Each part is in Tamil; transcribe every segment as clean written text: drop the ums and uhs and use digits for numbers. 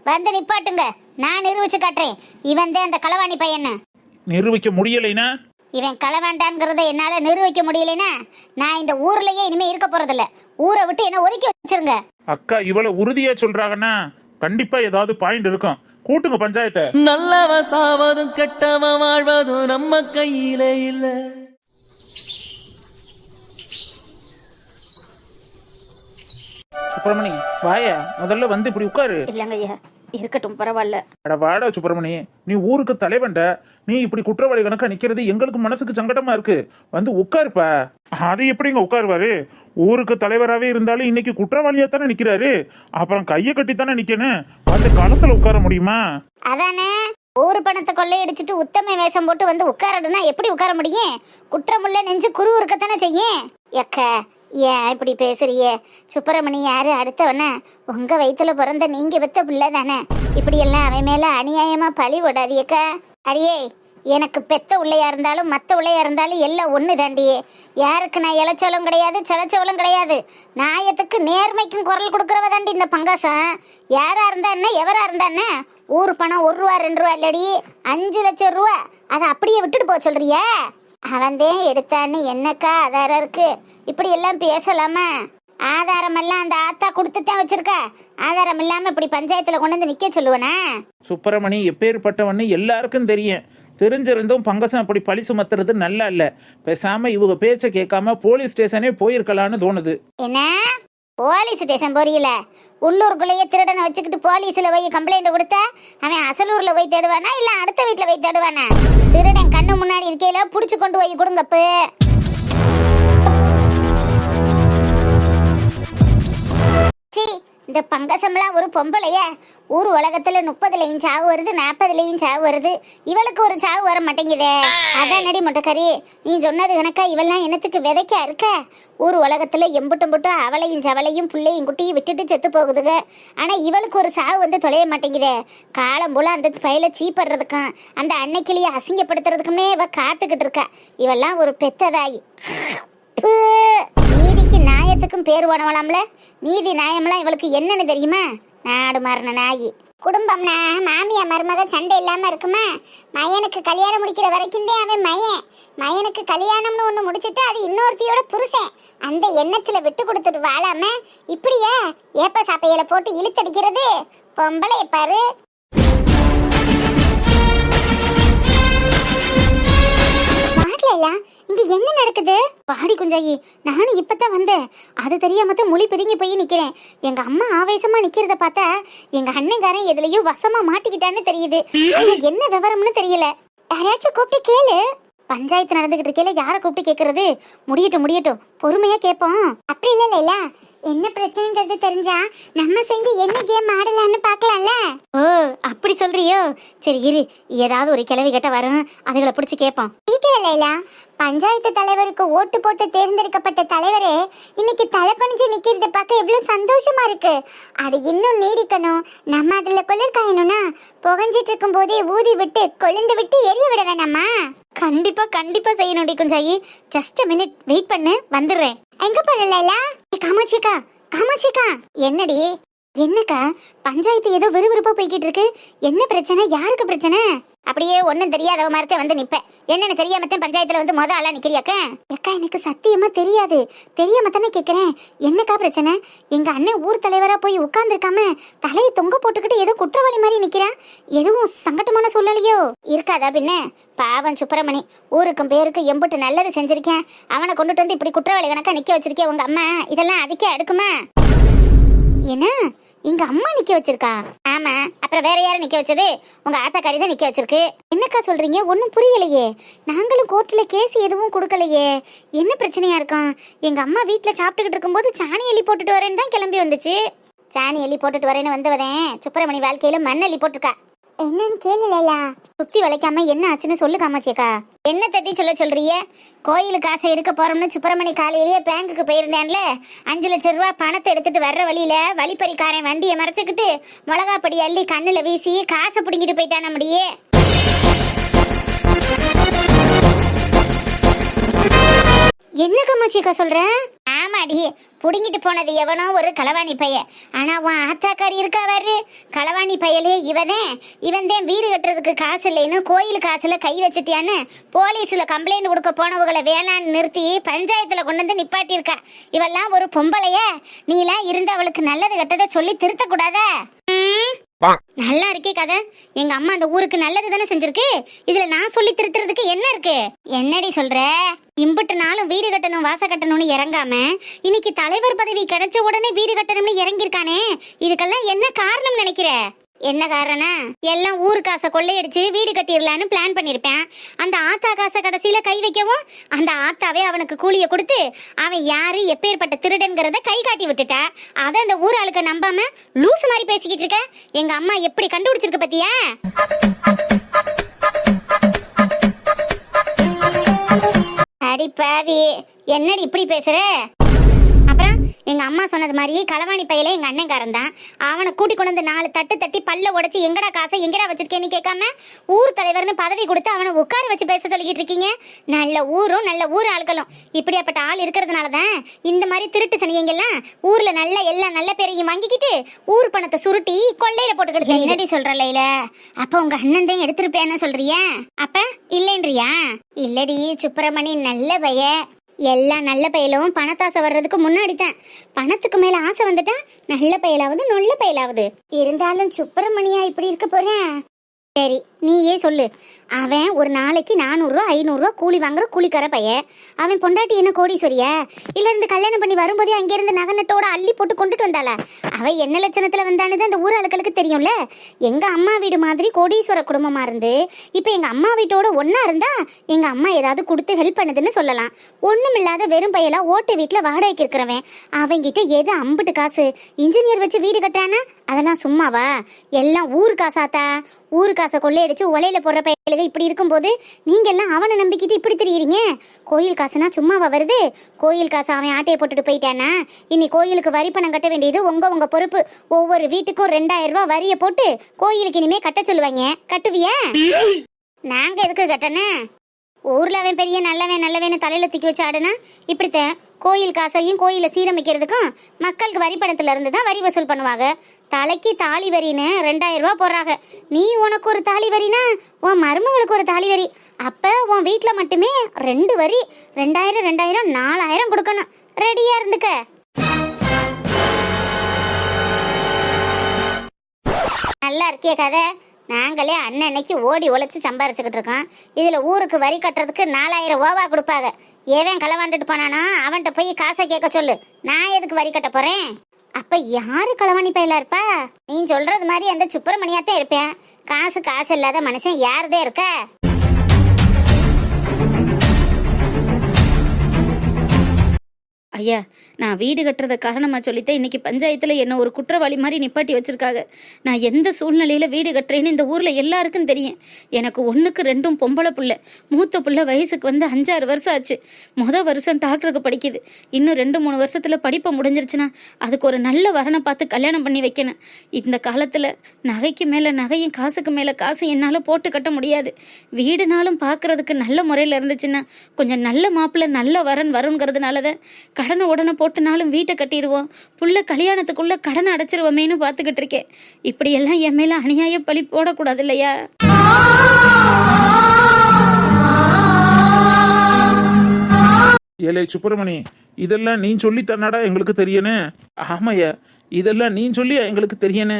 வந்து நிப்பாட்டுங்க. நான் நிரூபிச்சு காட்டுறேன் இவன் தான் அந்த களவாணி பையன்னு. நிரூபிக்க முடியலைனா? இவன் களவாண்டான்ங்கிறத என்னால நிரூபிக்க முடியலைன்னா நான் இந்த ஊர்லயே இனிமே இருக்க போறதில்ல. ஊரை விட்டு என்ன ஒதுக்கி வச்சிருங்க. அக்கா இவ்வளவு உறுதியா சொல்றாங்கன்னா கண்டிப்பா ஏதாவது பாயிண்ட் இருக்கும். கூட்டுங்க பஞ்சாயத்தை. நல்லவ சாவதும் கெட்டவ வாழ்வதும் நம்ம கையில இல்ல. சுப்பிரமணி வாயா, முதல்ல வந்து இப்படி உட்காரு. இல்லங்க ஐயா, இருக்கட்டும் பரவாயில்ல. அட வாடா சுப்பிரமணி, நீ ஊருக்கு தலைவன்ட, நீ இப்படி குற்றவாளி கணக்கா நிக்கிறது எங்களுக்கு மனசுக்கு சங்கடமா இருக்கு. வந்து உட்காருப்பா. அது எப்படிங்க உட்காருவாரு? ஊருக்கு தலைவராகவே இருந்தாலும் இன்னைக்கு குற்றவாளியா தானே நிக்கிறாரு. அப்புறம் கையை கட்டி தானே நிக்கணும். அந்த காலத்துல உட்கார முடியுமா? அதானே, ஊரு பணத்தை கொள்ளையடிச்சிட்டு உத்தம வேஷம் போட்டு வந்து உட்காரடுனா எப்படி உட்கார முடியும்? குற்றமுள்ள நெஞ்சு குரு இருக்கத்தானே செய்யும். எக்க ஏன் இப்படி பேசுறியே? சுப்பிரமணி யாரு அடுத்தவன? உங்க வயிற்றுல பிறந்த நீங்க பெத்த பிள்ளை தானே. இப்படி எல்லாம் அவன் மேல அநியாயமா பழி விடாதியக்கா. அடியே, எனக்கு பெத்த உள்ளையா இருந்தாலும் மற்ற உள்ளையா இருந்தாலும் எல்லாம் ஒன்று தாண்டியே. யாருக்கு நான் இளைச்சவளும் கிடையாது, செலச்சவளும் கிடையாது. நியாயத்துக்கு நேர்மைக்கும் குரல் கொடுக்குறவ தாண்டி இந்த பங்காசம். யாரா இருந்தா என்ன, எவரா இருந்தா என்ன? ஊர் பணம் 1 ரூபா 2 ரூபா இல்லடி, 5 லட்சம் ரூபா. அதை அப்படியே விட்டுட்டு போக சொல்றிய? அவன்தே எடுத்தான்னு என்னக்கா ஆதாரம் இருக்கு? இப்படி எல்லாம் பேசலாமா? ஆதாரம் எல்லாம் அந்த ஆத்தா கொடுத்துத்தான் வச்சிருக்கா. ஆதாரம் இல்லாம இப்படி பஞ்சாயத்துல கொண்டு வந்து நிக்க சொல்லுவனா? சுப்பிரமணி எப்பேற்பட்டவன்னு எல்லாருக்கும் தெரியும். தெரிஞ்சிருந்தும் பங்கசம் அப்படி பழி சுமத்துறது நல்லா இல்ல. பேசாம இவங்க பேச்ச கேட்காம போலீஸ் ஸ்டேஷனே போயிருக்கலான்னு தோணுது. என்ன போலீஸ் ஸ்டேஷன் போறீல? உள்ளூருக்குள்ளேயே திருடனை வச்சுக்கிட்டு போலீஸ்ல போய் கம்ப்ளைண்ட் கொடுத்தா அவன் அசலூர்ல போய் தேடுவானா இல்ல அடுத்த வீட்டுல போய் தேடுவானா? திருடன் கண்ணு முன்னாடி இருக்கையில புடிச்சு கொண்டு போய் கொடுங்கப்பு. இந்த பங்கசம்லாம் ஒரு பொம்பளைய. ஊர் உலகத்துல 30லயும் சாவு வருது, 40லயும் சாவு வருது. இவளுக்கு ஒரு சாவு வர மாட்டேங்குதே. அதான் நடி மொட்டைக்காரி, நீ சொன்னது கணக்கா இவெல்லாம் என்னத்துக்கு விதைக்கா இருக்க? ஊர் உலகத்துல எம்புட்டும் அவளையும் சவளையும் பிள்ளையும் குட்டியும் விட்டுட்டு செத்து போகுதுங்க. ஆனா இவளுக்கு ஒரு சாவு வந்து தொலைய மாட்டேங்குதே. காலம் போல அந்த பயில சீப்படுறதுக்கும் அந்த அன்னைக்கிலேயே அசிங்கப்படுத்துறதுக்குமே இவ காத்துக்கிட்டு இருக்கா. இவெல்லாம் ஒரு பெத்ததாயி. நீதிக்கு நியாயத்துக்கும் பேர் போனவளாம்ல. நீதி நியாயம்லாம் இவளுக்கு என்னன்னு தெரியுமா? நாடு மாறின நாயி. குடும்பம்னா மாமியா மருமக சண்டை இல்லாம இருக்குமா? மயனுக்கு கல்யாணம் முடிக்கிற வரைக்கும் தான் அவன் மயனுக்கு கல்யாணம்னு ஒண்ணு முடிச்சுட்டு அது இன்னொருத்தியோட புருஷன். அந்த எண்ணத்துல விட்டு கொடுத்துட்டு வாழாம இப்படியா ஏப்ப சாப்பையில போட்டு இழுத்தடிக்கிறது? பொம்பளை பாரு. இங்க என்ன நடக்குது? பாடி குஞ்சாயி, நானும் இப்பதான் வந்தேன். அது தெரியாம மொழி பிரிங்கி போய் நிக்கிறேன். எங்க அம்மா ஆவேசமா நிக்கிறத பார்த்தா எங்க அண்ணங்காரன் எதுலயோ வசமா மாட்டிக்கிட்டான்னு தெரியுது. என்ன விவரம்னு தெரியல. யாராச்சும் கூப்பிட்டு கேளு. பஞ்சாயத்து நடந்துகிட்டு இருக்கையில யாரை கூப்பிட்டு கேட்கறது? முடியட்டும் பொறுமையா கேட்போம். அப்படி இல்ல, என்ன பிரச்சனைங்கிறது தெரிஞ்சா நம்ம சேர்ந்து என்ன கேம் ஆடலான்னு பாக்கலாம்ல. ஓ அப்படி சொல்றியோ? சரி இரு, ஏதாவது ஒரு கிளவி கிட்ட வரும், அதுகளை பிடிச்சு கேட்போம். இல்ல, பஞ்சாயத்து தலைவருக்கு ஓட்டு போட்டு தேர்ந்தெடுக்கப்பட்ட தலைவரே இன்னைக்கு தலை குனிஞ்சு நிக்கிறத பார்க்க எவ்வளவு சந்தோஷமா இருக்கு. அது இன்னும் நீடிக்கணும். நம்ம அதுல குளிர் காயணும்னா புகஞ்சிட்டு இருக்கும் போதே ஊதி விட்டு கொழுந்து விட்டு எரிய விட வேணாமா? கண்டிப்பா செய்யணும் டி குஞ்சாயி. ஜஸ்ட் a minute வெயிட் பண்ணு, வந்துடுறேன். எங்க போறல? காமாட்சிக்கா என்னடி? என்னக்கா பஞ்சாயத்து ஏதோ விறுவிறுப்பா போய்கிட்டு இருக்கு. என்ன பிரச்சனை? யாருக்கு பிரச்சனை? அப்படியே ஒன்னும் தெரியாதவ மாதிரி வந்து நிப்பேன். என்னன்னு தெரியாமத்தான் பஞ்சாயத்துல வந்து மொத ஆளா நிக்கிறியாக்கா? அக்கா எனக்கு சத்தியமா தெரியாது. தெரியாம தானே கேக்குறேன். என்னக்கா பிரச்சனை? எங்க அண்ணன் ஊர் தலைவரா போய் உட்கார்ந்துருக்காம தலையை தொங்க போட்டுக்கிட்டு ஏதோ குற்றவாளி மாதிரி நிக்கிறான். எதுவும் சங்கட்டமான சூழ்நிலையோ இருக்காதா? பின்ன பாவம் சுப்பிரமணி, ஊருக்கும் பேருக்கு எம்புட்டு நல்லது செஞ்சிருக்கேன். அவனை கொண்டுட்டு வந்து இப்படி குற்றவாளி கணக்கா நிக்க வச்சிருக்கேன் உங்க அம்மா. இதெல்லாம் அதுக்கே அடுக்குமா? என்ன எங்க அம்மா நிக்க வச்சிருக்கா? ஆமா, அப்புறம் வேற யாரும் நிக்க வச்சது? உங்க ஆத்தாக்காரி தான் நிக்க வச்சிருக்கு. என்னக்கா சொல்றீங்க? ஒன்னும் புரியலையே. நாங்களும் கோர்ட்ல கேஸ் எதுவும் கொடுக்கலையே. என்ன பிரச்சனையா இருக்கும்? எங்க அம்மா வீட்டுல சாப்பிட்டுக்கிட்டு இருக்கும்போது சாணி எலி போட்டுட்டு வரேன்னு தான் கிளம்பி வந்துச்சு. சாணி எலி போட்டுட்டு வரேன்னு வந்தவதேன் சுப்பிரமணி வாழ்க்கையில மண்ணெல்லி போட்டிருக்கா. என்னன்னு கேளுலா? சுத்தி வளைக்காம என்ன ஆச்சுன்னு சொல்லு காமாட்சியக்கா. என்ன தட்டி சொல்றிய? கோயிலுக்கு காசை எடுக்க போறோம்னு சுப்பிரமணி காலையிலேயே பேங்குக்கு போயிருந்தேன்ல. 5 லட்சம் ரூபாய் பணத்தை எடுத்துட்டு வர்ற வழியில வழிப்பறிக்காரன் வண்டியை மறைச்சுக்கிட்டு மிளகாப்படி அள்ளி கண்ணுல வீசி காசை பிடிங்கிட்டு போயிட்டான முடியே. என்ன காமாட்சியக்கா சொல்ற? ஆமாடி, புடுங்கிட்டு போனது எவனோ ஒரு களவாணி பைய. ஆனா உன் ஆத்தாக்காரி இருக்காவாரு களவாணி பையலே இவன் தான் வீடு கட்டுறதுக்கு காசு இல்லைன்னு கோயில் காசுல கை வச்சுட்டியான்னு போலீஸ்ல கம்ப்ளைண்ட் கொடுக்க போனவங்களை வேளாண் நிறுத்தி பஞ்சாயத்துல கொண்டு வந்து நிப்பாட்டியிருக்கா. இவெல்லாம் ஒரு பொம்பளைய, நீலாம் இருந்து அவளுக்கு நல்லது கெட்டதை சொல்லி திருத்த கூடாதா? நல்லா இருக்கே கதை. எங்க அம்மா அந்த ஊருக்கு நல்லது தானே செஞ்சிருக்கு. இதுல நான் சொல்லி திருத்துறதுக்கு என்ன இருக்கு? என்னடி சொல்ற? இம்புட்டு நாளும் வீடு கட்டணும் வாச கட்டணும்னு இறங்காம இன்னைக்கு தலைவர் பதவி கிடைச்ச உடனே வீடு கட்டணும்னு இறங்கியிருக்கானே, இதுக்கெல்லாம் என்ன காரணம் நினைக்கிற? என்ன காரணம்? எல்லாம் ஊரு காசை கொள்ளையடிச்சு வீடு கட்டிடலான்னு பிளான் பண்ணிருப்பேன். அந்த ஆத்தா காசை கடைசியில கை வைக்கவும் அந்த ஆத்தாவே அவனுக்கு கூலிய கொடுத்து அவன் யாரு எப்பேற்பட்ட திருடன்கிறத கை காட்டி விட்டுட்டா. அதை அந்த ஊர் ஆளுக்க நம்பாம லூசு மாதிரி பேசிக்கிட்டு இருக்க. எங்க அம்மா எப்படி கண்டுபிடிச்சிருக்கு பத்தியா? அடி பாவி, என்னடி இப்படி பேசுற? அப்புறம் எங்க அம்மா சொன்னது மாதிரி களவாணி பையில எங்க அண்ணன்காரன் தான். அவனை கூட்டி கொண்டு வந்து 4 தட்டு தட்டி பல்ல உடைச்சு எங்கடா காசை எங்கடா வச்சிருக்கேன்னு கேட்காம ஊர் தலைவர்னு பதவி கொடுத்து அவனை உட்கார வச்சு பேச சொல்லிக்கிட்டு இருக்கீங்க. நல்ல ஊரும் நல்ல ஊர் ஆட்களும் இப்படியாப்பட்ட ஆள் இருக்கிறதுனாலதான் இந்த மாதிரி திருட்டு சனியங்கெல்லாம் ஊர்ல நல்ல எல்லா நல்ல பேரையும் வாங்கிக்கிட்டு ஊர் பணத்தை சுருட்டி கொள்ளையில போட்டுக்கிட்டு. என்னடி சொல்ற லைல? அப்ப உங்க அண்ணன் தான் எடுத்திருப்பேன்னு சொல்றியா? அப்ப இல்லைன்றியா? இல்லடி சுப்பிரமணி நல்ல பைய. எல்லா நல்ல பையலும் பணத்தாசை வர்றதுக்கு முன்னாடி தான். பணத்துக்கு மேல ஆசை வந்துட்டா நல்ல பையலாவது நொல்ல பையலாவது. இருந்தாலும் சுப்பிரமணியா இப்படி இருக்க போறேன். சரி நீயே சொல்லு. அவன் ஒரு நாளைக்கு 400 ரூபா 500 ரூபா கூலி வாங்குற கூலிக்கார பையன். அவன் பொண்டாட்டி என்ன கோடீஸ்வரியா? இல்ல இருந்து கல்யாணம் பண்ணி வரும்போதே அங்கிருந்து நகநட்டோட அள்ளி போட்டு கொண்டுட்டு வந்தாளா? அவ என்ன லட்சணத்துல வந்தானது அந்த ஊர் ஆளுக்களுக்கு தெரியும்ல. எங்க அம்மா வீடு மாதிரி கோடீஸ்வர குடும்பமா இருந்து இப்ப எங்க அம்மா வீட்டோட ஒன்னா இருந்தா எங்க அம்மா ஏதாவது கொடுத்து ஹெல்ப் பண்ணுதுன்னு சொல்லலாம். ஒண்ணும் இல்லாத வெறும் பையலா ஓட்டு வீட்டுல வாடகைக்கு இருக்கிறவன் அவங்கிட்ட எது அம்புட்டு காசு இன்ஜினியர் வச்சு வீடு கட்டானா? அதெல்லாம் சும்மாவா? எல்லாம் ஊரு காசாத்தா. ஊரு காசை கொள்ளையடிச்சு உலையில போடுற பையலுக இப்படி இருக்கும்போது நீங்க எல்லாம் அவனை நம்பிக்கிட்டு இப்படி தெரியுறீங்க. கோயில் காசுனா சும்மாவா வருது? கோயில் காசு அவன் ஆட்டையை போட்டுட்டு போயிட்டானா இனி கோயிலுக்கு வரி பணம் கட்ட வேண்டியது உங்க பொறுப்பு. ஒவ்வொரு வீட்டுக்கும் 2000 ரூபாய் வரிய போட்டு கோயிலுக்கு இனிமே கட்ட சொல்லுவாங்க. கட்டுவியா? நாங்க எதுக்கு கட்டணும்? ஊர்ல அவன் பெரிய நல்லவேன்னு தலையில தூக்கி வச்சு ஆடுனா இப்படித்தான். கோயில் காசையும் கோயிலை சீரமைக்கிறதுக்கும் மக்களுக்கு வரி பணத்துல இருந்து தான் வரி வசூல் பண்ணுவாங்க. தலைக்கு தாலி வரின்னு 2000 ரூபாய் போடுறாங்க. நீ உனக்கு ஒரு தாலி வரினா உன் மருமகளுக்கு ஒரு தாலி வரி. அப்ப உன் வீட்டுல மட்டுமே 2 வரி 2000 4000 கொடுக்கணும். ரெடியா இருந்துக்க. நல்லா இருக்கிய கதை. நாங்களே அன்னைக்கு ஓடி உழைச்சி சம்பாரிச்சுக்கிட்டு இருக்கோம். இதுல ஊருக்கு வரி கட்டுறதுக்கு 4000 ரூபா கொடுப்பாங்க. ஏவன் களவாண்டுட்டு போனானோ அவன்கிட்ட போய் காசை கேட்க சொல்லு. நான் எதுக்கு வரி கட்ட போறேன்? அப்ப யாரு களவாணி பையலா இருப்பா? நீ சொல்றது மாதிரி அந்த சுப்பிரமணியாத்தான் இருப்பேன். காசு இல்லாத மனுஷன் யாருதே இருக்க? ஐயா, நான் வீடு கட்டுறத காரணமாக சொல்லித்தான் இன்னைக்கு பஞ்சாயத்தில் என்ன ஒரு குற்றவாளி மாதிரி நிப்பாட்டி வச்சிருக்காங்க. நான் எந்த சூழ்நிலையில் வீடு கட்டுறேன்னு இந்த ஊரில் எல்லாருக்கும் தெரியும். எனக்கு 1க்கு 2 பொம்பளை புள்ள. மூத்த புள்ள வயசுக்கு வந்து 5-6 வருஷம் ஆச்சு. வருஷம் டாக்டருக்கு படிக்குது. இன்னும் 2-3 வருஷத்தில் படிப்பை முடிஞ்சிருச்சுன்னா அதுக்கு ஒரு நல்ல வரனை பார்த்து கல்யாணம் பண்ணி வைக்கணும். இந்த காலத்தில் நகைக்கு மேலே நகையும் காசுக்கு மேலே காசு என்னால் போட்டு கட்ட முடியாது. வீடுனாலும் பார்க்கறதுக்கு நல்ல முறையில் இருந்துச்சுன்னா கொஞ்சம் நல்ல மாப்பிள்ளை நல்ல வரன் வருங்கிறதுனால தான் கடனை உடனே போட்டுனாலும் வீட்டை கட்டிடுவோம், புள்ள கல்யாணத்துக்குள்ள கடனை அடைச்சிருவோமேனு பார்த்துக்கிட்டு இருக்கேன். இப்படியெல்லாம் என் மேல அநியாய பழி போடக்கூடாது இல்லையா? ஏலே சுப்பிரமணி, இதெல்லாம் நீ சொல்லி தன்னாடா எங்களுக்கு தெரியனே. ஆமாய்யா, இதெல்லாம் நீ சொல்லி எங்களுக்கு தெரியனே.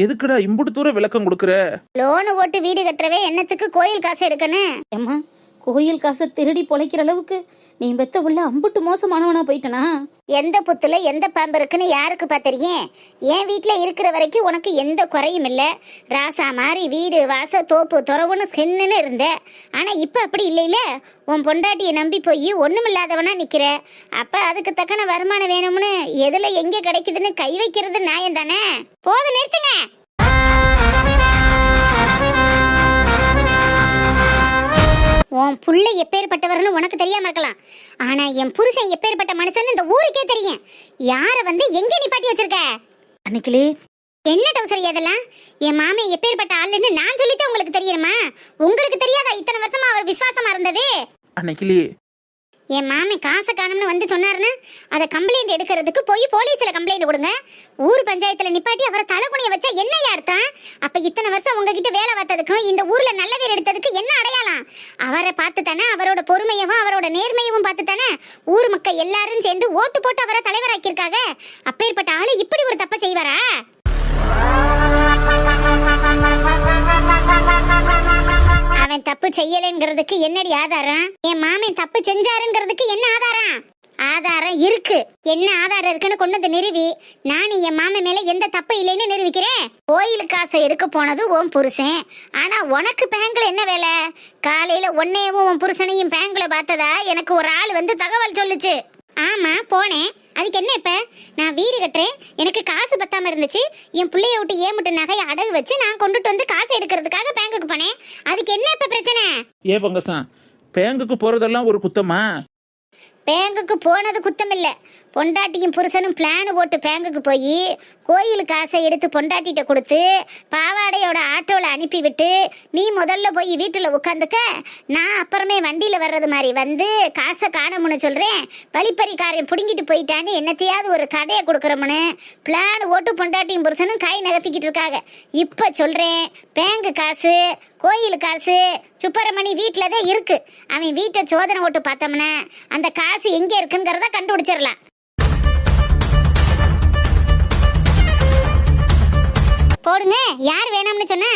எதுக்குடா இம்புட்டு தூரம் விளக்கம் கொடுக்குற? லோனு போட்டு வீடு கட்டுறவே என்னத்துக்கு கோயில் காசு எடுக்கணும்? ஏம்மா, கோயில் காசை திருடி பொழைக்கிற அளவுக்கு நீ பெத்த உள்ள அம்புட்டு மோசமானவனா போயிட்டனா? எந்த புத்துல எந்த பாம்பு இருக்குன்னு யாருக்கு தெரியும்? என் வீட்டுல இருக்கிற வரைக்கும் உனக்கு எந்த குறையும் இல்ல. ராசா மாதிரி வீடு வாச தோப்பு துறவுன்னு சின்னுன்னு இருந்த. ஆனா இப்ப அப்படி இல்லையில. உன் பொண்டாட்டியை நம்பி போய் ஒண்ணுமில்லாதவனா நிக்கிற. அப்ப அதுக்கு தக்கன வருமானம் வேணும்னு எதுல எங்க கிடைக்குதுன்னு கை வைக்கிறது நியாயம் தானே? போது நிறுத்துங்க. உன் புள்ள எப்பேற்பட்டவர்னு உனக்கு தெரியாம இருக்கலாம். ஆனா என் புருஷன் எப்பேற்பட்ட மனுஷன் இந்த ஊருக்கே தெரியும். யார வந்து எங்க நிப்பாட்டி வச்சிருக்க? அன்னைக்கிலே என்ன டவுசரி அதெல்லாம்? என் மாமே எப்பேற்பட்ட ஆளுன்னு நான் சொல்லித்தான் உங்களுக்கு தெரியணுமா? உங்களுக்கு தெரியாதா இத்தனை வருஷமா அவர் விசுவாசமா இருந்தது? அன்னைக்கிலே என் மாமன் காசை காணும்னு வந்து சொன்னாருன்னா அதை கம்ப்ளைண்ட் எடுக்கிறதுக்கு போய் போலீஸ்ல கம்ப்ளைண்ட் கொடுங்க. ஊர் பஞ்சாயத்துல நிப்பாட்டி அவரை தலைகுனிய வச்சா என்ன அர்த்தம்? அப்ப இத்தனை வருஷம் உங்ககிட்ட வேலை பார்த்ததுக்கும் இந்த ஊர்ல நல்ல பேர் எடுத்ததுக்கு என்ன அடையாளம்? அவரை பார்த்து தானே, அவரோட பொறுமையவும் அவரோட நேர்மையவும் பார்த்து தானே ஊர் மக்கள் எல்லாரும் சேர்ந்து ஓட்டு போட்டு அவரை தலைவராக்கியிருக்காங்க. அப்பேற்பட்ட ஆளு இப்படி ஒரு தப்பை செய்வாரா? அவன் தப்பு செய்யலைங்கிறதுக்கு என்னடி ஆதாரம்? என் மாமன் தப்பு செஞ்சாருங்கிறதுக்கு என்ன ஆதாரம்? ஆதாரம் இருக்கு. என்ன ஆதாரம் இருக்குன்னு கொண்டு வந்து நிறுவி நான் என் மாமன் மேல எந்த தப்பு இல்லைன்னு நிரூபிக்கிறேன். கோயிலுக்கு காசை எடுக்க போனது உன் புருஷன், ஆனா உனக்கு பேங்க்ல என்ன வேலை? காலையில உன்னையவும் உன் புருஷனையும் பேங்க்ல பார்த்ததா எனக்கு ஒரு ஆள் வந்து தகவல் சொல்லுச்சு. ஆமா போனேன். அதுக்கு என்ன? இப்ப நான் வீடு கட்டுறேன், எனக்கு காசு பத்தாம இருந்துச்சு, என் பிள்ளைய விட்டு ஏமுட்டு நகையை அடகு வச்சு நான் கொண்டுட்டு வந்து காசு எடுக்கிறதுக்காக பேங்குக்கு போனேன். அதுக்கு என்ன இப்ப பிரச்சனை? ஏ பங்கசம், பேங்குக்கு போறதெல்லாம் ஒரு குத்தமா? பேங்குக்கு போனது குத்தம் இல்ல. பொண்டாட்டியும் புருஷனும் பிளான் போட்டு பேங்குக்கு போய் கோயிலுக்கு காசை எடுத்து பொண்டாட்டிட்ட கொடுத்து பாவாடையோட ஆட்டோல அனுப்பி விட்டு நீ முதல்ல போய் வீட்டுல உட்காந்துக்க, நான் அப்புறமே வண்டியில வர்றது மாதிரி வந்து காசை காணமுன்னு சொல்றேன், வழிப்பறிக்காரன் புடுங்கிட்டு போயிட்டான்னு என்னத்தையாவது ஒரு கதையை கொடுக்குறோம்னு பிளான் போட்டு பொண்டாட்டியும் புருஷனும் கை நகர்த்திக்கிட்டு இருக்காங்க. இப்ப சொல்றேன், பேங்கு காசு கோயில் காசு சுப்பரமணி வீட்டுல தான் இருக்கு. அவன் வீட்டை சோதனை போட்டு பார்த்தோம்னா அந்த காசு எங்க இருக்குங்கிறத கண்டுபிடிச்சிடலாம். போடுங்க. யார் வேணாம்னு சொன்ன?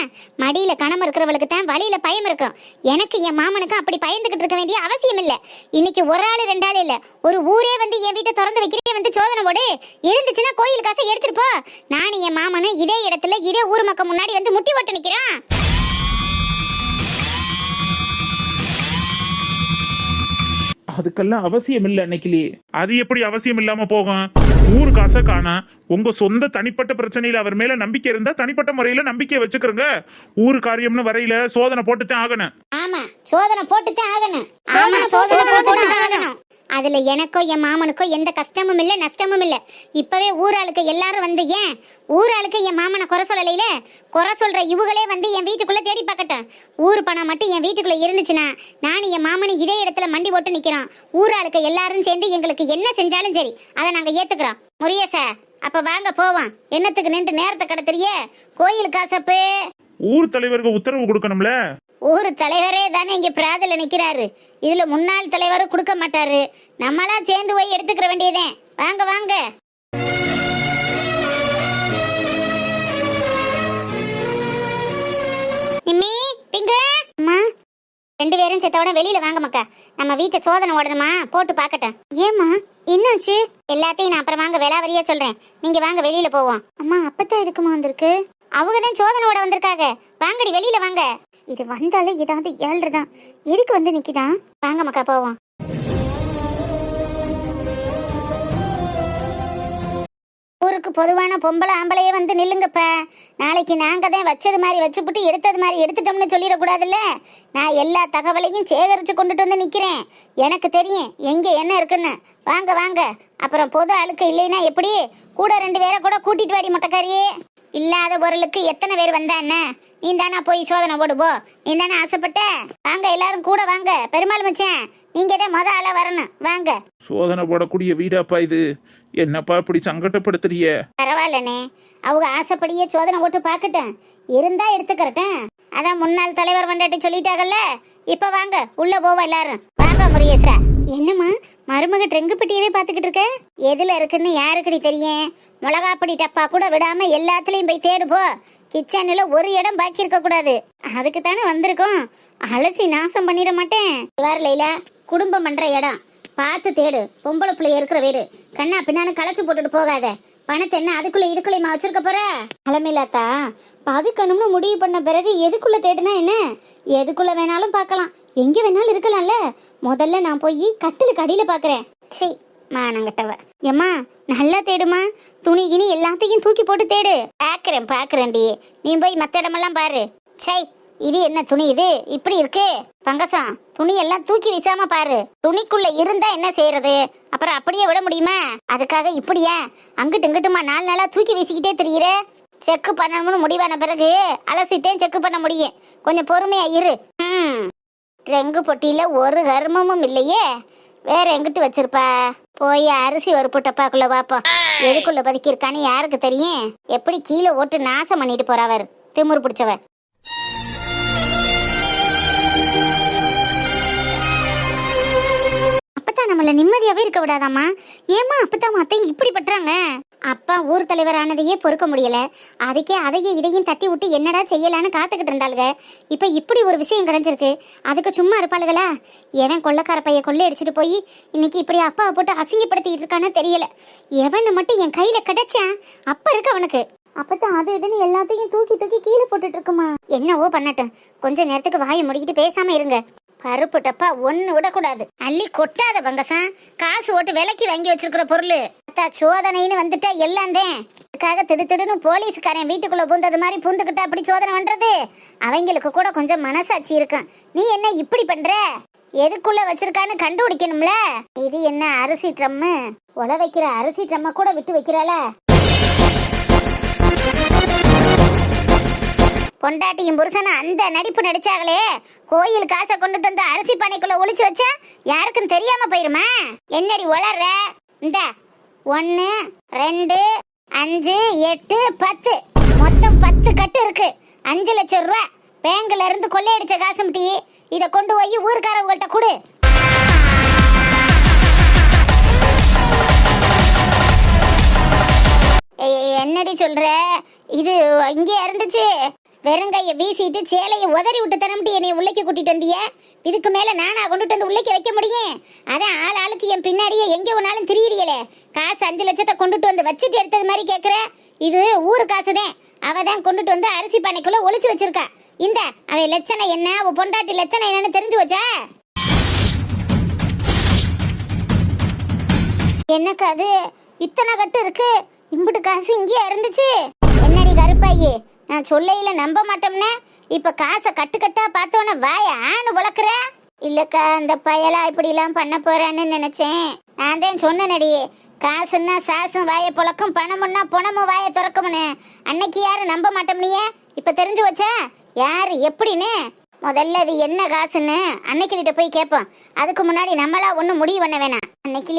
மடியில கணம் இருக்கிறவளுக்கு தான் வழியில பயம் இருக்கும். எனக்கு என் மாமனுக்கும் அப்படி பயந்துகிட்டு இருக்க வேண்டிய அவசியம் இல்ல. இன்னைக்கு ஒரு ஆளு ரெண்டு ஆளு இல்ல, ஒரு ஊரே வந்து என் வீட்டை திறந்து வைக்கிறே வந்து சோதனை போடு. இருந்துச்சுன்னா கோயில் காசை எடுத்துட்டு போ. நானும் என் மாமனும் இதே இடத்துல இதே ஊர் மக்கள் முன்னாடி வந்து முட்டி போட்டு நிக்கிறோம். அதுக்கெல்லாம் அவசியம் இல்ல அன்னைக்கிலே. அது எப்படி அவசியம் இல்லாம போகும்? ஊரு காசை காணா, உங்க சொந்த தனிப்பட்ட பிரச்சனையில அவர் மேல நம்பிக்கை இருந்தா தனிப்பட்ட முறையில நம்பிக்கை வச்சுக்கிறங்க. ஊரு காரியம்னு வரையில சோதனை போட்டுத்தான் ஆகணும். ஆமா, சோதனை போட்டுத்தான் ஆகணும். ஆமா, சோதனை போட்டுத்தான் ஆகணும். அதுல எனக்கோ என் மாமனுக்கோ எந்த கஷ்டமும் இல்ல நஷ்டமும் இல்ல. இப்பவே ஊராளுக்கு எல்லாரும் வந்து ஏன் ஊராளுக்கு என் மாமனை குறை சொல்லலையில, குறை சொல்ற இவங்களே வந்து என் வீட்டுக்குள்ள தேடி பார்க்கட்டும். ஊர் பணம் மட்டும் என் வீட்டுக்குள்ள இருந்துச்சுன்னா நானும் என் மாமனும் இதே இடத்துல மண்டி போட்டு நிக்கிறோம். ஊராளுக்கு எல்லாரும் சேர்ந்து எங்களுக்கு என்ன செஞ்சாலும் சரி அதை நாங்க ஏத்துக்கிறோம். முருகேசா, அப்ப வாங்க போவோம். என்னத்துக்கு நின்று நேரத்தை கடத்துறிய? கோயில் காசப்பு ஊர் தலைவருக்கு உத்தரவு கொடுக்கணும்ல. ஊர் தலைவரே தானே இங்க பிராதில நிக்கிறாரு. இதுல முன்னாள் தலைவரும் கொடுக்க மாட்டாரு. நம்மளா சேர்ந்து போய் எடுத்துக்கிற வேண்டியதே. வாங்க வாங்க. நிம்மி, பிங்களா, அம்மா, ரெண்டு பேரும் சேர்த்தோட வெளியில வாங்க மக்கா. நம்ம வீட்டை சோதனை ஓடணுமா, போட்டு பாக்கட்டும். ஏமா என்னாச்சு? எல்லாத்தையும் நான் அப்புறம் வாங்க விலாவரியா சொல்றேன். நீங்க வாங்க வெளியில போவோம். அம்மா, அப்பதான் எதுக்குமா வந்திருக்கு? அவங்கதான் சோதனை ஓட வந்திருக்காங்க. வாங்கடி வெளியில வாங்க. இது வந்தாலும் ஏதாவது ஏழ்றதான். எதுக்கு வந்து நிக்கிதான்? வாங்க மக்கா போவோம். ஊருக்கு பொதுவான பொம்பளை ஆம்பளையே வந்து நில்லுங்கப்ப. நாளைக்கு நாங்க தான் வச்சது மாதிரி வச்சுப்புட்டு எடுத்தது மாதிரி எடுத்துட்டோம்னு சொல்லிடக்கூடாதுல்ல. நான் எல்லா தகவலையும் சேகரிச்சு கொண்டுட்டு வந்து நிக்கிறேன். எனக்கு தெரியும் எங்க என்ன இருக்குன்னு. வாங்க வாங்க. அப்புறம் பொது ஆளுக்கு இல்லைன்னா எப்படி? கூட ரெண்டு பேரை கூட கூட்டிட்டு வாடி முட்டைக்காரியே. இல்லாத பொருளுக்கு எத்தனை பேர் வந்தா என்ன? நீ தானா போய் சோதனை போடுபோ. நீ தானே ஆசைப்பட்ட? வாங்க எல்லாரும் கூட வாங்க. பெருமாள் மச்சான், நீங்க தான் முத ஆளா வரணும். வாங்க. சோதனை போடக்கூடிய வீடாப்பா இது. என்னப்பா இப்படி சங்கடப்படுத்துறிய? பரவாயில்லண்ணே, அவங்க ஆசைப்படியே சோதனை போட்டு பாக்கட்டும். இருந்தா எடுத்துக்கிறட்டும். அதான் முன்னாள் தலைவர் வண்டாட்டி சொல்லிட்டாங்கல்ல. இப்ப வாங்க உள்ள போவோம் எல்லாரும். வாங்க முருகேசா. என்னம்மா மருமக ட்ரெங்கு பெட்டியவே பாத்துக்கிட்டு இருக்க? எதுல இருக்குன்னு யாருக்குடி தெரியும்? மிளகாப்பொடி டப்பா கூட விடாம எல்லாத்துலயும் போய் தேடு போ. கிச்சன்ல ஒரு இடம் பாக்கி இருக்க கூடாது. அதுக்கு தானே வந்திருக்கோம். அலசி நாசம் பண்ணிட மாட்டேன். வரலையில குடும்பம் பண்ற இடம் பார்த்து தேடு. பொம்பளை பிள்ளை இருக்கிற வீடு. கண்ணா பின்னான்னு களைச்சு போட்டுட்டு போகாத. பணத்தை என்ன அதுக்குள்ள இதுக்குள்ளேயுமா வச்சிருக்க போற? அலமில்லாத்தா, பாதுக்கணும்னு முடிவு பண்ண பிறகு எதுக்குள்ள தேடுனா என்ன? எதுக்குள்ள வேணாலும் பார்க்கலாம், எங்க வேணாலும் இருக்கலாம்ல. முதல்ல நான் போய் கட்டிலுக்கு அடியில பாக்குறேன். சரி மானங்கட்டவ. எம்மா நல்லா தேடுமா. துணி கிணி எல்லாத்தையும் தூக்கி போட்டு தேடு. பாக்குறேன்டி. நீ போய் மத்த இடமெல்லாம் பாரு. சை, இது என்ன துணி இது இப்படி இருக்கு? பங்கசம், துணி எல்லாம் தூக்கி வீசாம பாரு. துணிக்குள்ள இருந்தா என்ன செய்யறது? அப்புறம் அப்படியே விட முடியுமா? அதுக்காக இப்படியா அங்கிட்டு இங்கிட்டுமா 4 நாளா தூக்கி வீசிக்கிட்டே தெரியுற? செக்கு பண்ணணும்னு முடிவான பிறகு அலசிட்டேன் செக்கு பண்ண முடியும். கொஞ்சம் பொறுமையா இரு. ரெங்கு பொட்டியில ஒரு கர்மமும் இல்லையே. வேற எங்கிட்டு வச்சிருப்பா? போய் அரிசி ஒரு புட்டப்பாக்குள்ள பாப்போம். எதுக்குள்ள பதுக்கியிருக்கான்னு யாருக்கு தெரியும்? எப்படி கீழே ஓட்டு நாசம் பண்ணிட்டு போறவர் திமுரு பிடிச்சவ. அப்பதான் நம்மள நிம்மதியாவே இருக்க விடாதாமா? ஏமா அப்பதான் அத்தை இப்படி பண்றாங்க? அப்பா ஊர் தலைவர் ஆனதையே பொறுக்க முடியல, அதுக்கே அதையும் இதையும் தட்டி விட்டு என்னடா செய்யலான்னு காத்துக்கிட்டு இருந்தாளுங்க. இப்ப இப்படி ஒரு விஷயம் கிடைஞ்சிருக்கு, அதுக்கு சும்மா இருப்பாளுகளா? எவன் கொள்ளக்கார பைய கொள்ளை அடிச்சுட்டு போய் இன்னைக்கு இப்படி அப்பாவை போட்டு அசிங்கப்படுத்திட்டு இருக்கான்னு தெரியல. எவனை மட்டும் என் கையில கிடைச்சான் அப்ப இருக்கு அவனுக்கு. அப்பதான் அது இதுன்னு எல்லாத்தையும் தூக்கி தூக்கி கீழே போட்டுட்டு இருக்குமா. என்னவோ பண்ணட்டும், கொஞ்ச நேரத்துக்கு வாயை முடிக்கிட்டு பேசாம இருங்க. பருப்பு டப்பா ஒன்னு விடக்கூடாது, அள்ளி கொட்டாத பங்கசம். காசு ஓட்டு விலைக்கு வாங்கி வச்சிருக்கிற பொருள் சோதனைன்னு வந்துட்டா எல்லாம் தான். அதுக்காக திடுன்னு போலீஸ்காரன் வீட்டுக்குள்ள பூந்தது மாதிரி பூந்துக்கிட்டா அப்படி சோதனை பண்றது? அவங்களுக்கு கூட கொஞ்சம் மனசாட்சி இருக்கும். நீ என்ன இப்படி பண்ற? எதுக்குள்ள வச்சிருக்கான்னு கண்டுபிடிக்கணும்ல. இது என்ன அரிசி ட்ரம்மு? உல வைக்கிற அரிசி ட்ரம்ம கூட விட்டு வைக்கிறாள. பொண்டாட்டியும் புருஷனும் அந்த நடிப்பு நடிச்சாங்களே, கோயில் காசை கொண்டுட்டு வந்து அரிசி பானைக்குள்ள ஒளிச்சு வச்சா யாருக்கும் தெரியாம போயிருமா? என்னடி வளர்ற? இந்த 1 2 5 8 10 மொத்தம் 10 கட்டு இருக்கு. 5 லட்சம் ரூபாய் பேங்க்ல இருந்து கொள்ளையடிச்ச காசு டீ. இத கொண்டு போய் ஊர்க்காரவங்கள்ட்ட கொடு. என்னடி சொல்ற? இது இங்கே இருந்துச்சு. வெறுங்கைய வீசிட்டு சேலையை உதறி விட்டு தரம்ட்டு என்னை உள்ளைக்கு கூட்டிட்டு வந்திய. இதுக்கு மேல நானா கொண்டுட்டு வந்து உள்ளைக்கு வைக்க முடியும்? அதான் ஆள் ஆளுக்கு என் பின்னாடியே எங்க ஒன்னாலும் திரியறியலே. காசு 5 லட்சத்தை கொண்டுட்டு வந்து வச்சுட்டு எடுத்தது மாதிரி கேக்குற? இது ஊரு காசுதான். அவதான் கொண்டுட்டு வந்து அரிசி பானைக்குள்ள ஒளிச்சு வச்சிருக்கா. இந்த அவன் லட்சணம் என்ன, அவ பொண்டாட்டி லட்சணம் என்னன்னு தெரிஞ்சு வச்சா? எனக்கு அது இத்தனை கட்டு இருக்கு, இம்புட்டு காசு இங்கேயே இருந்துச்சு. என்னடி கருப்பாயி, நான் சொல்லையில நம்ப மாட்டோம்னே. இப்ப காசை கட்டு கட்டா பார்த்தோன்னே வாய ஆணு வளர்க்குற. இல்லக்கா, அந்த பயலா இப்படி எல்லாம் பண்ண போறான்னு நினைச்சேன். நான் தான் சொன்னேனடி, காசுன்னா சாசும் வாய புழக்கும், பணமுன்னா பணமும் வாய திறக்கும்னு. அன்னைக்கு யாரும் நம்ப மாட்டோம்னியே, இப்ப தெரிஞ்சு வச்சா யாரு எப்படின்னு. முதல்ல அது என்ன காசுன்னு அன்னைக்கு கிட்ட போய் கேட்போம். அதுக்கு முன்னாடி நம்மளா ஒன்னும் முடிவு பண்ண வேணாம். அன்னைக்கு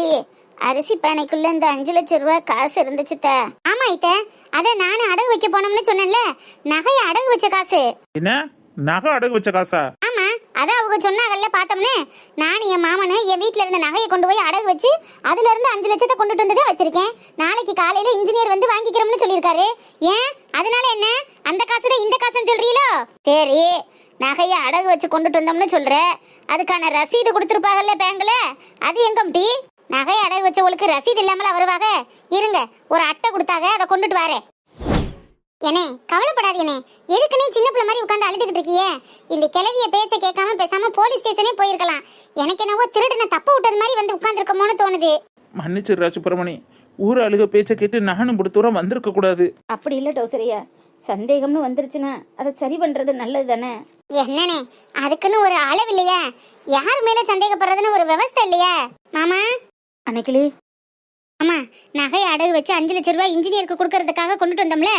அரிசி பானைக்குள்ள இந்த 5 லட்சம் ரூபாய் காசு இருந்துச்சுத்த. ஆமா இத்த, அத நானும் அடகு வைக்க போனோம்னு சொன்னேன்ல, நகைய அடகு வச்ச காசு. என்ன நகை அடகு வச்ச காசா? ஆமா, அதான் அவங்க சொன்னாங்கல்ல பார்த்தோம்னு. நானும் என் மாமனு என் வீட்டுல இருந்த நகையை கொண்டு போய் அடகு வச்சு அதுல இருந்து 5 லட்சத்தை கொண்டுட்டு வந்ததே வச்சிருக்கேன். நாளைக்கு காலையில இன்ஜினியர் வந்து வாங்கிக்கிறோம்னு சொல்லியிருக்காரு. ஏன் அதனால என்ன? அந்த காசு தான் இந்த காசுன்னு சொல்றீங்களோ? சரி, நகையை அடகு வச்சு கொண்டுட்டு வந்தோம்னு சொல்ற, அதுக்கான ரசீது கொடுத்துருப்பாங்கல்ல பேங்க்ல, அது எங்கம்டி? நகை அடகு வச்சவங்களுக்கு ரசீது இல்லாமல வருவாங்க. இருங்க, ஒரு அட்டை கொடுத்தாங்க, அதை கொண்டுட்டு வரேன். ஏனே கவலைப்படாதீனே, எதுக்குன்னே சின்ன பிள்ளை மாதிரி உட்காந்து அழுதுகிட்டு இருக்கியே? இந்த கிளவிய பேச்ச கேட்காம பேசாம போலீஸ் ஸ்டேஷனே போயிருக்கலாம். எனக்கு என்னவோ திருடனை தப்ப விட்டது மாதிரி வந்து உட்கார்ந்துருக்கமோன்னு தோணுது. மன்னிச்சிடுறா சுப்பிரமணி, ஊர் அழுக பேச்ச கேட்டு நானும் தூரம் வந்திருக்க கூடாது. அப்படி இல்லை டோசரியா, சந்தேகம்னு வந்துருச்சுன்னா அதை சரி பண்றது நல்லது தானே. என்னனே, அதுக்குன்னு ஒரு அளவு இல்லையா? யார் மேல சந்தேகப்படுறதுன்னு ஒரு விவஸ்தை இல்லையா மாமா? அன்னைக்கிளி, ஆமா, நகை அடகு வச்சு 5 லட்சம் ரூபாய் இன்ஜினியருக்கு கொடுக்கறதுக்காக கொண்டுட்டு வந்தோம்ல,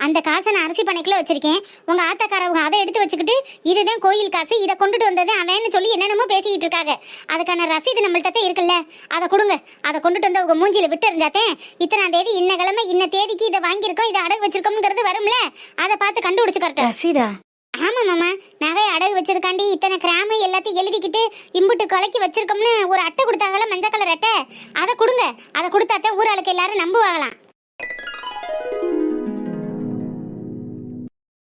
அந்த காசை நான் அரிசி பானைக்குள்ள வச்சிருக்கேன். உங்க ஆத்தாக்காரவங்க அதை எடுத்து வச்சுக்கிட்டு இதுதான் கோயில் காசு, இதை கொண்டுட்டு வந்தது அவன்னு சொல்லி என்னென்னமோ பேசிக்கிட்டு இருக்காங்க. அதுக்கான ரசீது நம்மள்ட்ட இருக்குல்ல, அதை கொடுங்க. அதை கொண்டுட்டு வந்து உங்க மூஞ்சில விட்டு எறிஞ்சாத்தேன் இத்தனாம் தேதி இன்ன கிழமை இன்ன தேதிக்கு இதை வாங்கியிருக்கோம், இதை அடகு வச்சிருக்கோம்ங்கிறது வரும்ல, அதை பார்த்து கண்டுபிடிச்சு கரெக்டா. ரசீதா? ஆமா மாமா, நகை அடகு வச்சதுக்காண்டி இத்தனை கிராமு எல்லாத்தையும் எழுதிக்கிட்டு இம்புட்டு கலக்கி வச்சிருக்கோம்னு ஒரு அட்டை கொடுத்தாங்கல்ல, மஞ்சள் கலர் அட்டை, அதை கொடுங்க. அதை கொடுத்தாத்தான் ஊராளுக்கு எல்லாரும் நம்புவாங்களாம்.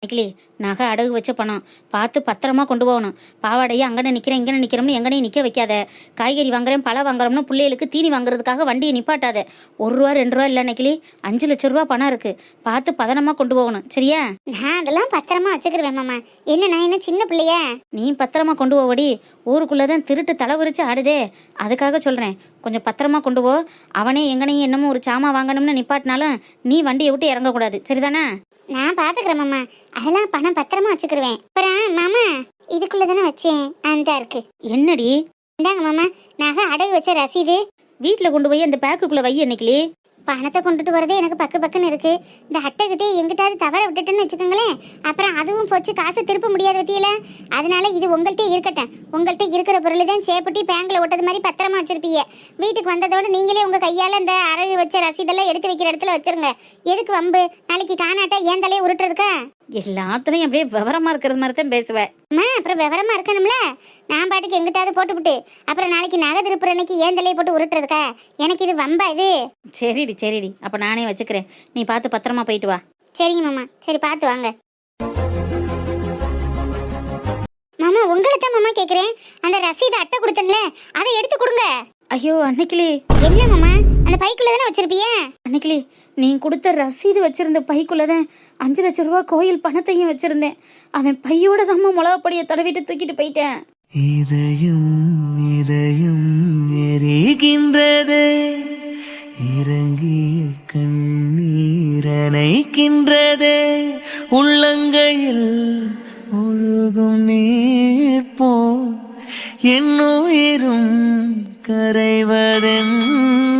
அன்னைக்கிளி, நகை அடகு வச்ச பணம் பார்த்து பத்திரமா கொண்டு போகணும். பாவாடையை அங்கன நிற்கிறேன் இங்கன நிற்கிறோம்னு எங்கனையும் நிற்க வைக்காத. காய்கறி வாங்குறேன் பழம் வாங்குறோம்னு பிள்ளைகளுக்கு தீனி வாங்குறதுக்காக வண்டியை நிப்பாட்டாத. 1 ரூபா 2 ரூபா இல்லை அன்னைக்கிளி, 5 லட்சம் ரூபா பணம் இருக்கு, பார்த்து பதனமா கொண்டு போகணும், சரியா? நான் அதெல்லாம் பத்திரமா வச்சுக்கிருவேன் மாமா. என்ன நான் என்ன சின்ன பிள்ளையா? நீ பத்திரமா கொண்டு போவடி. ஊருக்குள்ளதான் திருட்டு தலைவரிச்சு ஆடுதே, அதுக்காக சொல்றேன், கொஞ்சம் பத்திரமா கொண்டு போ. அவனே எங்கனையும் என்னமோ ஒரு சாமா வாங்கணும்னு நிப்பாட்டினாலும் நீ வண்டியை விட்டு இறங்கக்கூடாது, சரிதானே? நான் பாத்துக்கிறேன் மாமா, அதெல்லாம் பணம் பத்திரமா வச்சுக்கிருவேன். அப்புறம் மாமா, இதுக்குள்ளதானே வச்சேன், அந்த இருக்கு. என்னடி? இந்தாங்க மாமா, நகை அடகு வச்ச ரசீது. வீட்டில் கொண்டு போய் அந்த பேக்குக்குள்ள வை அன்னைக்கிளி. பணத்தை கொண்டுட்டு வரதே எனக்கு பக்கு பக்குன்னு இருக்கு. இந்த அட்டை கிட்டே எங்கிட்டாவது தவற விட்டுட்டேன்னு வச்சுக்கோங்களேன், அப்புறம் அதுவும் போச்சு, காசு திருப்ப முடியாது பத்தியில. அதனால இது உங்கள்கிட்ட இருக்கட்டும். உங்கள்கிட்ட இருக்கிற பொருள் தான் சேப்பட்டி பேங்க்ல ஒட்டது மாதிரி பத்திரமா வச்சிருப்பீங்க. வீட்டுக்கு வந்ததோட நீங்களே உங்க கையால இந்த அழகு வச்ச ரசீதெல்லாம் எடுத்து வைக்கிற இடத்துல வச்சிருங்க. எதுக்கு வம்பு? நாளைக்கு காணாட்டா ஏன் தலையை உருட்டுறதுக்கா? எல்லாத்துலயும் அப்படியே விவரமா இருக்கிறது மாதிரி தான் பேசுவேன். அப்புறம் விவரமா இருக்கணும்ல. நான் பாட்டுக்கு எங்கிட்டாவது போட்டுவிட்டு அப்புறம் நாளைக்கு நகை திருப்புற அன்னைக்கு ஏன் தலையை போட்டு உருட்டுறதுக்கா? எனக்கு இது வம்பா இது? சரிடி, அப்ப நானே வச்சுக்கிறேன். நீ பார்த்து பத்திரமா போயிட்டு வா. சரிங்க மாமா. சரி பார்த்து வாங்க மாமா. உங்களை தான் மாமா கேக்குறேன். அந்த ரசீது அட்டை கொடுத்தேன்ல, அதை எடுத்து கொடுங்க. ஐயோ அன்னைக்கிளே. என்ன மாமா, அந்த பைக்குள்ள தானே வச்சிருப்பிய? அன்னைக்கிளே, நீ கொடுத்த ரசீது வச்சிருந்த பைக்குள்ளதான் 5 லட்சம் ரூபாய் கோயில் பணத்தையும் வச்சிருந்தேன். அவன் பையோட தாம்மா மிளகாப்பொடியை தடவிட்டு தூக்கிட்டு போயிட்டேன். இதயம் எரிகின்றது, இறங்கிய கண்ணீர் அணைக்கின்றது, உள்ளங்கையில் ஒழுகும் நீர் போல் என்னுயிரும் கரைவதென்ன.